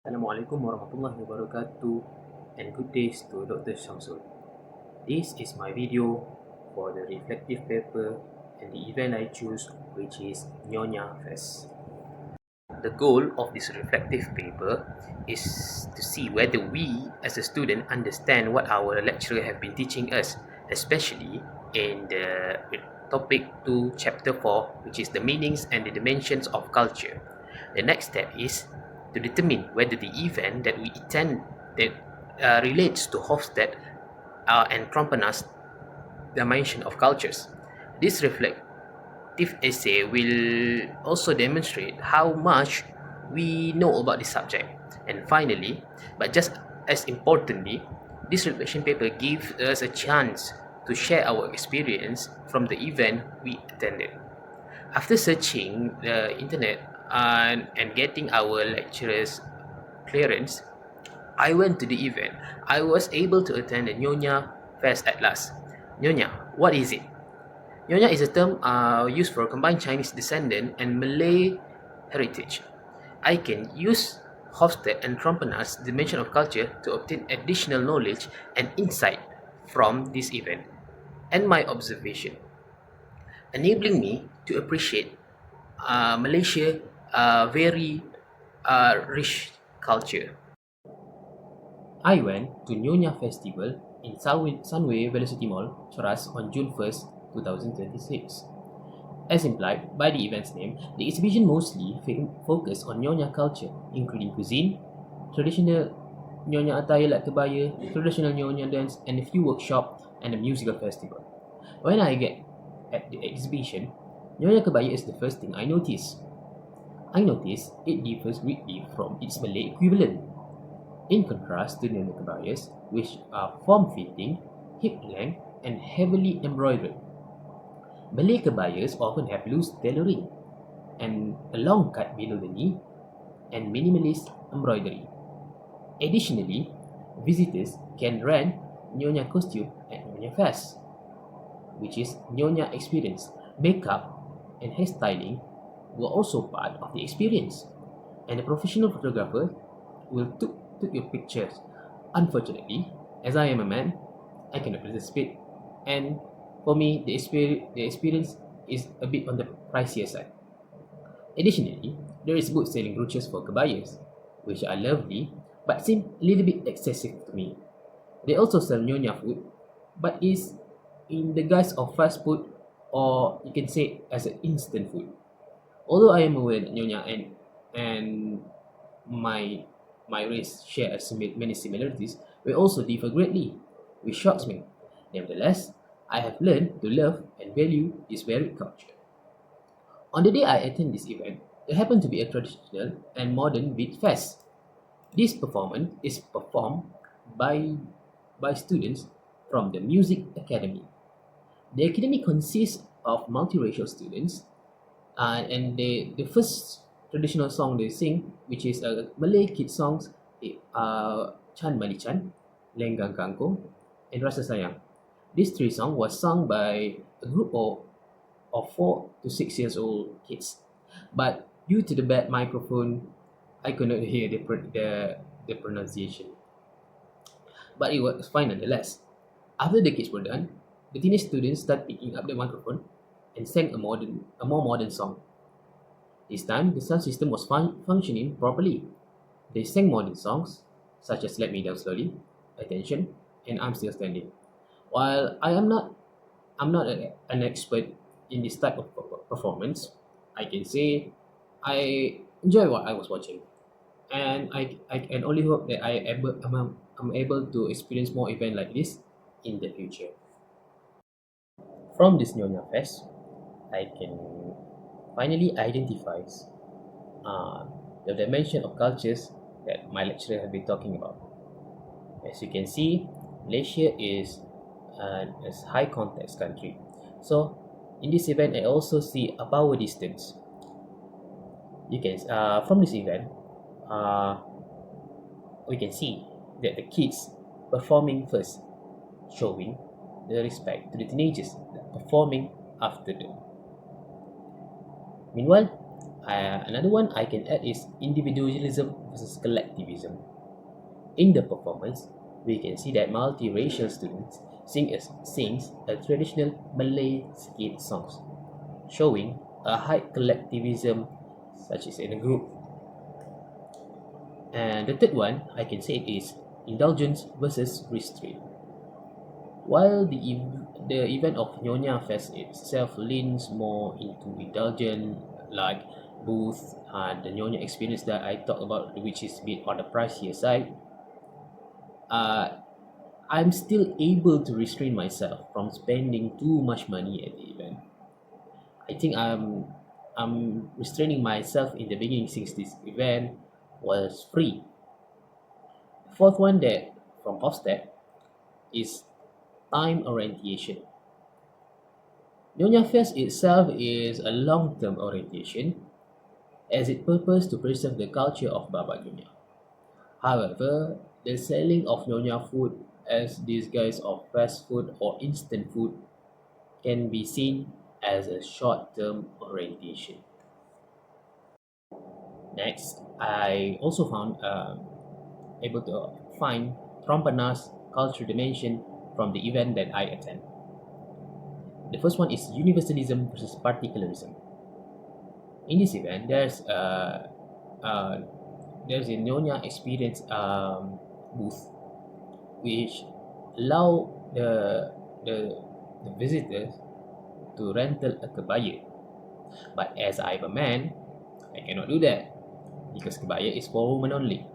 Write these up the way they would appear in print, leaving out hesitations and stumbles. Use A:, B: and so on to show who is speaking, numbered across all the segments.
A: Assalamualaikum warahmatullahi wabarakatuh and good days to Dr. Shamsul. This is my video for the reflective paper and the event I choose, which is Nyonya Fest. The goal of this reflective paper is to see whether we as a student understand what our lecturer have been teaching us, especially in the topic 2 chapter 4, which is the meanings and the dimensions of culture. The next step is to determine whether the event that we attend that relates to Hofstad and Trompenas dimension of cultures. This reflective essay will also demonstrate how much we know about the subject. And finally, but just as importantly, this reflection paper gives us a chance to share our experience from the event we attended. After searching the internet and getting our lecturer's clearance, I went to the event. I was able to attend the Nyonya Fest at last. Nyonya, what is it? Nyonya is a term used for combined Chinese descendant and Malay heritage. I can use Hofstad and Trompena's dimension of culture to obtain additional knowledge and insight from this event and my observation, enabling me to appreciate Malaysia very rich culture. I went to Nyonya Festival in Sunway Velocity Mall, Cheras on June 1st, 2026. As implied by the event's name, the exhibition mostly focused on Nyonya culture, including cuisine, traditional Nyonya attire like kebaya, traditional Nyonya dance, and a few workshops and a musical festival. When I get at the exhibition, Nyonya kebaya is the first thing I notice. I notice it differs greatly from its Malay equivalent. In contrast to Nyonya kebayas, which are form-fitting, hip-length, and heavily embroidered, Malay kebayas often have loose tailoring and a long cut below the knee and minimalist embroidery. Additionally, visitors can rent Nyonya costume at Nyonya Fest, which is Nyonya experience. Makeup and hairstyling were also part of the experience, and a professional photographer will took your pictures. Unfortunately, as I am a man, I cannot participate, and for me, the experience is a bit on the pricier side. Additionally, there is good selling brooches for kebayas, which are lovely but seem a little bit excessive to me. They also sell Nyonya food, but is in the guise of fast food, or you can say as an instant food. Although I am aware that Nyonya and my my race share many similarities, we also differ greatly, which shocks me. Nevertheless, I have learned to love and value this varied culture. On the day I attend this event, there happened to be a traditional and modern beat fest. This performance is performed by, by students from the Music Academy. The academy consists of multiracial students, and the first traditional song they sing, which is a Malay kid songs, Chan Bali Chan, Lenggang Kangkong, and Rasa Sayang. These three songs was sung by a group of 4 to 6 years old kids. But due to the bad microphone, I could not hear the pronunciation. But it was fine nonetheless. After the kids were done, the teenage students started picking up the microphone and sang a more modern song. This time, the sound system was functioning properly. They sang modern songs, such as Let Me Down Slowly, Attention, and I'm Still Standing. While I'm not an expert in this type of performance, I can say I enjoy what I was watching. And I can only hope that I'm able to experience more events like this in the future. From this Nyonya Fest, I can finally identify uh, the dimension of cultures that my lecturer has been talking about. As you can see, Malaysia is a high context country. So, in this event, I also see a power distance. You can from this event, uh, we can see that the kids performing first, showing the respect to the teenagers performing after them. Meanwhile, another one I can add is individualism versus collectivism. In the performance, we can see that multiracial students sings a traditional Malay skate songs, showing a high collectivism such as in a group. And the third one, I can say, is indulgence versus restraint. While the event of Nyonya Fest itself leans more into indulgent, like booth and the Nyonya experience that I talked about, which is a bit on the pricier side, uh, I'm still able to restrain myself from spending too much money at the event. I think I'm restraining myself in the beginning since this event was free. Fourth one that from Hofstad is time orientation. Nyonya Fest itself is a long-term orientation as it purpose to preserve the culture of Baba Nyonya. However, the selling of Nyonya food as disguise of fast food or instant food can be seen as a short-term orientation. Next, I also found able to find Trompana's cultural dimension from the event that I attend. The first one is universalism versus particularism. In this event, uh, there's a Nyonya experience booth which allow the, the visitors to rental a kebaya. But as I'm a man, I cannot do that because kebaya is for women only.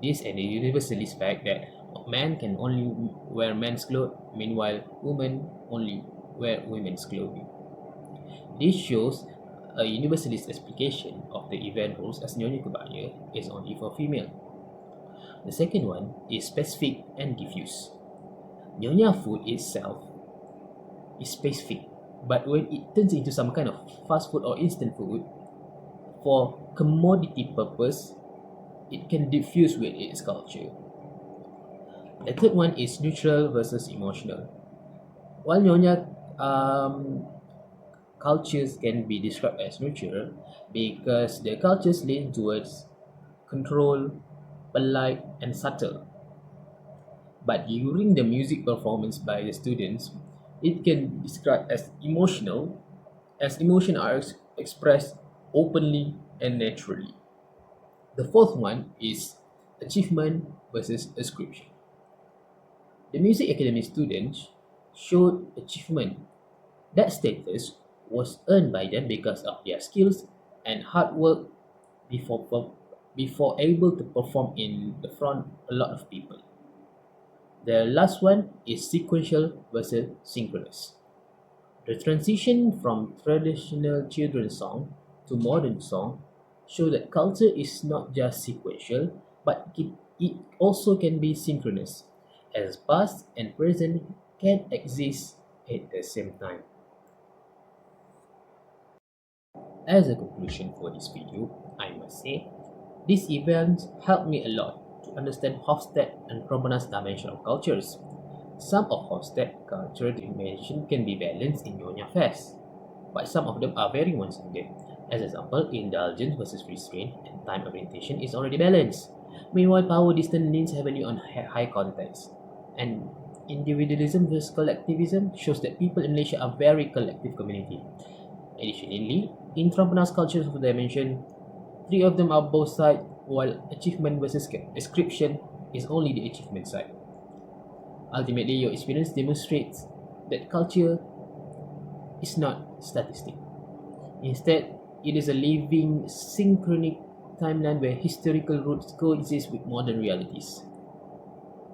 A: This and the universalist fact that man can only wear men's clothes, meanwhile women only wear women's clothing. This shows a universalist explication of the event rules as Nyonya Kebaya is only for female. The second one is specific and diffuse. Nyonya food itself is specific, but when it turns into some kind of fast food or instant food, for commodity purpose, it can diffuse with its culture. The third one is neutral versus emotional. While Nyonya cultures can be described as neutral because the cultures lean towards control, polite, and subtle. But during the music performance by the students, it can be described as emotional, as emotion are expressed openly and naturally. The fourth one is achievement versus ascription. The music academy students showed achievement. That status was earned by them because of their skills and hard work before able to perform in the front a lot of people. The last one is sequential versus synchronous. The transition from traditional children's song to modern song show that culture is not just sequential, but it also can be synchronous, as past and present can exist at the same time. As a conclusion for this video, I must say, these events helped me a lot to understand Hofstad and Promena's dimension of cultures. Some of Hofstad cultural dimension can be balanced in Nyonya Fest, but some of them are very one-sided. As example, indulgence versus restraint and time orientation is already balanced. Meanwhile, power distance leans heavily on high context. And individualism versus collectivism shows that people in Malaysia are very collective community. Additionally, in Trumpena's cultures of dimension, three of them are both sides, while achievement versus description is only the achievement side. Ultimately, your experience demonstrates that culture is not statistic. Instead, it is a living, synchronic timeline where historical roots coexist with modern realities.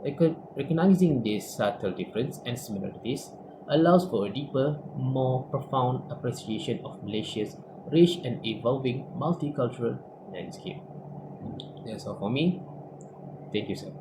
A: Recognizing this subtle difference and similarities allows for a deeper, more profound appreciation of Malaysia's rich and evolving multicultural landscape. That's all for me. Thank you, sir.